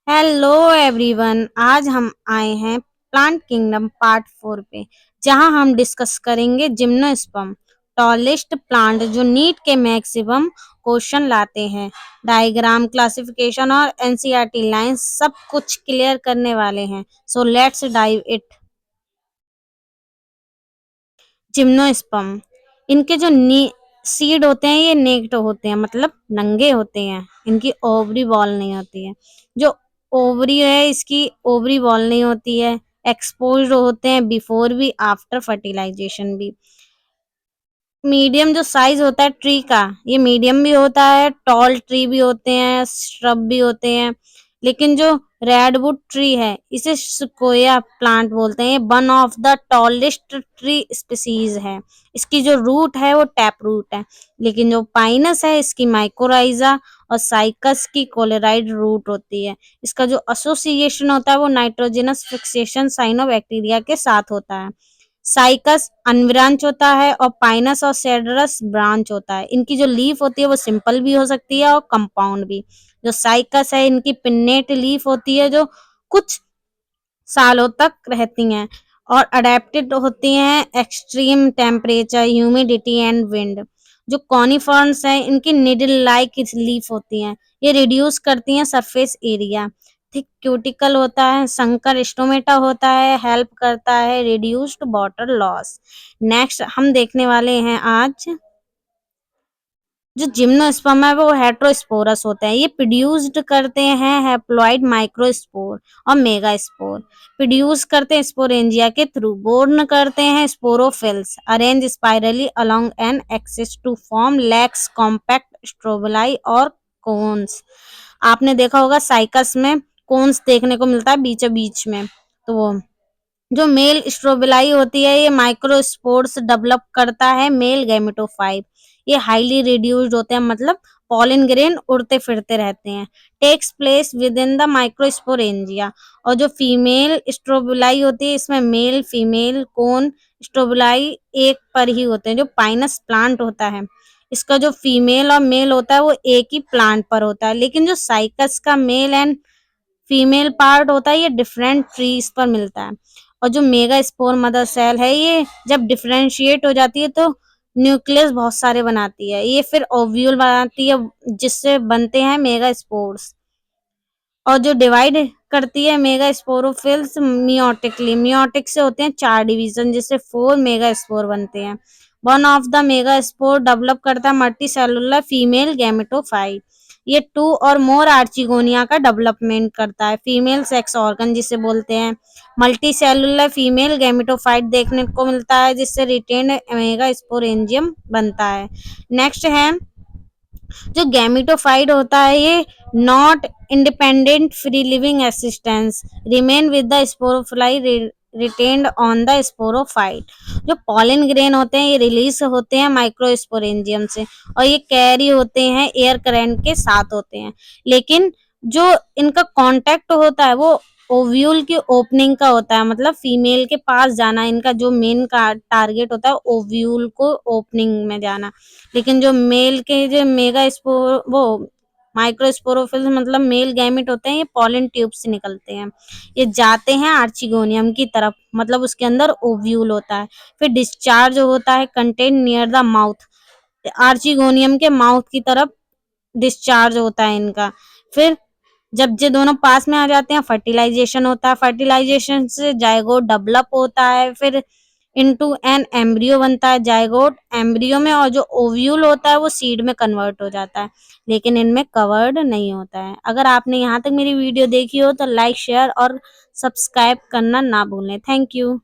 Hello everyone. आज हम आए हैं प्लांट किंगडम पार्ट 4 पे, जहां हम डिस्कस करेंगे जिम्नोस्पर्म, टॉलेस्ट प्लांट जो नीट के मैक्सिमम क्वेश्चन लाते हैं। डायग्राम, क्लासिफिकेशन और एनसीईआरटी लाइंस सब कुछ क्लियर करने वाले हैं। So let's dive it. Gymnosperm, इनके जो सीड होते हैं ये नेक्ड होते हैं, मतलब नंगे होते हैं। इनकी ओवरी बॉल नहीं होती है। जो ओवरी है इसकी ओवरी बॉल नहीं होती है। एक्सपोज्ड होते हैं बिफोर भी आफ्टर फर्टिलाइजेशन भी। मीडियम जो साइज होता है ट्री का, ये मीडियम भी होता है, टॉल ट्री भी होते हैं, श्रब भी होते हैं। लेकिन जो रेडवुड ट्री है इसे सिकोया प्लांट बोलते हैं। ये one of the tallest tree species है। इसकी जो रूट है वो टैप रूट है। लेकिन जो पाइनस है इसकी माइकोराइजा और साइकस की कोलेराइड रूट होती है। इसका जो एसोसिएशन होता है वो नाइट्रोजनस फिक्सेशन साइनोबैक्टीरिया के साथ होता है। साइकस अनब्रांच होता है और पाइनस और सेडरस ब्रांच होता है। इनकी जो लीफ होती है वो सिंपल भी हो सकती है और कंपाउंड भी। जो साइकस है इनकी पिन्नेट लीफ होती है जो कुछ सालों तक रहती हैं और अडेप्टेड होती हैं extreme temperature, humidity and wind. जो कॉनिफर्स हैं इनकी निडल लाइक लीफ होती हैं। ये रिड्यूस करती हैं सरफेस एरिया। थिक क्यूटिकल होता है, संकर स्टोमेटा होता है, हेल्प करता है रिड्यूस्ड वाटर लॉस। नेक्स्ट हम देखने वाले हैं आज जो जिम्नोस्पर्म है वो हेटेरोस्पोरस होते हैं। ये प्रोड्यूस्ड करते हैं हैप्लॉइड माइक्रोस्पोर और मेगास्पोर। प्रोड्यूस करते हैं स्पोरेंजिया के थ्रू। बोर्न करते हैं sporophylls arrange spirally along an axis to form lax compact strobili और कोन्स। आपने देखा होगा साइकस में कोन्स देखने को मिलता है बीचों बीच में। तो वो जो मेल स्ट्रोबिलाई होती है ये माइक्रोस्पोर्स डेवलप करता है मेल गैमेटोफाइट। ये हाईली रिड्यूस्ड होते हैं, मतलब पॉलन ग्रेन उड़ते फिरते रहते हैं। Takes place within the microsporangia. और जो फीमेल स्ट्रोबिलाई होती है इसमें मेल फीमेल कोन स्ट्रोबिलाई एक पर ही होते हैं। जो पाइनस प्लांट होता है इसका जो फीमेल और मेल होता है वो एक ही प्लांट पर होता है। लेकिन जो साइकस का मेल एंड फीमेल पार्ट होता है ये डिफरेंट ट्रीज पर मिलता है। और जो मेगा स्पोर मदर सेल है ये जब डिफरेंशिएट हो जाती है तो न्यूक्लियस बहुत सारे बनाती है। ये फिर ओव्यूल बनाती है जिससे बनते हैं मेगा स्पोर्स। और जो डिवाइड करती है मेगा स्पोरोफिल्स मियोटिकली। मियोटिक से होते हैं 4 डिवीजन जिससे 4 मेगा स्पोर बनते हैं। One of the mega spore develop करता है मल्टी सेलुलर फीमेल गैमेटोफाइट। ये 2 और मोर आर्चिगोनिया का डेवलपमेंट करता है। फीमेल सेक्स ऑर्गन जिसे बोलते हैं। मल्टी सेलुलर फीमेल गैमेटोफाइट देखने को मिलता है जिससे रिटेन मेगा स्पोरेंजियम बनता है। नेक्स्ट है जो गैमेटोफाइट होता है ये not independent free living existence remain with the sporophyte retained on the sporophyte. जो पॉलन ग्रेन होते हैं ये रिलीज होते हैं माइक्रोस्पोरेंजियम से और ये कैरी होते हैं एयर करंट के साथ होते हैं। लेकिन जो इनका कांटेक्ट होता है वो ओव्यूल की ओपनिंग का होता है, मतलब फीमेल के पास जाना। इनका जो मेन का टारगेट होता है ओव्यूल को ओपनिंग में जाना। लेकिन जो मेल के जो मेगा स्पोर वो माइक्रोस्पोरोफिल्स मतलब मेल गैमेट होते हैं ये पॉलन ट्यूब से निकलते हैं। ये जाते हैं आर्चिगोनियम की तरफ, मतलब उसके अंदर ओव्यूल होता है। फिर डिस्चार्ज होता है content near the mouth. Archegonium के माउथ की तरफ डिस्चार्ज होता है इनका। फिर जब ये दोनों पास में आ जाते हैं फर्टिलाइजेशन होता है। फर्टिलाइजेशन से जायगोट डेवलप होता है। फिर इनटू एन एम्ब्रियो बनता है जायगोट एम्ब्रियो में। और जो ओव्यूल होता है वो सीड में कन्वर्ट हो जाता है, लेकिन इनमें कवर्ड नहीं होता है। अगर आपने यहाँ तक मेरी वीडियो देखी हो तो लाइक शेयर और सब्सक्राइब करना ना भूलें। Thank you.